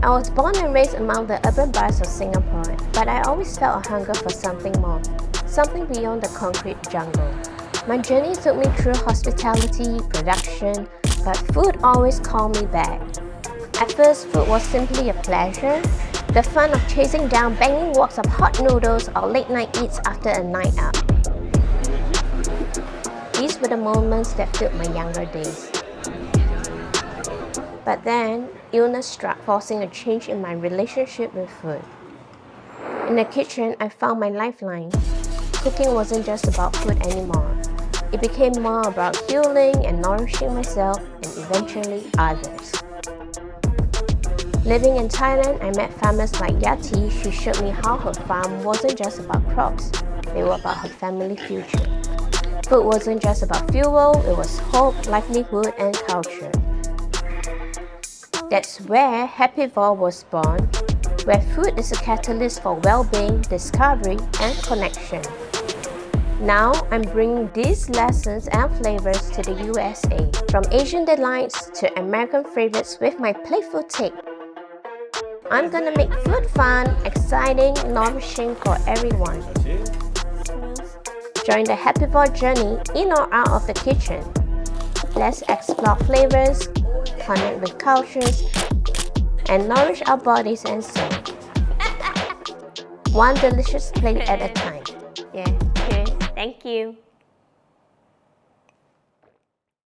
I was born and raised among the urban bars of Singapore, but I always felt a hunger for something more, something beyond the concrete jungle. My journey took me through hospitality, production, but food always called me back. At first, food was simply a pleasure, the fun of chasing down banging woks of hot noodles or late night eats after a night out. These were the moments that filled my younger days. But then, illness struck, forcing a change in my relationship with food. In the kitchen, I found my lifeline. Cooking wasn't just about food anymore. It became more about healing and nourishing myself and eventually others. Living in Thailand, I met farmers like Yati. She showed me how her farm wasn't just about crops, they were about her family future. Food wasn't just about fuel, it was hope, livelihood, and culture. That's where Happivore was born, where food is a catalyst for well-being, discovery, and connection. Now, I'm bringing these lessons and flavors to the USA, from Asian delights to American favorites with my playful take. I'm gonna make food fun, exciting, nourishing for everyone. Join the Happivore journey in or out of the kitchen. Let's explore flavors, connect with cultures, and nourish our bodies and soul. One delicious plate at a time. Yeah, cheers. Thank you.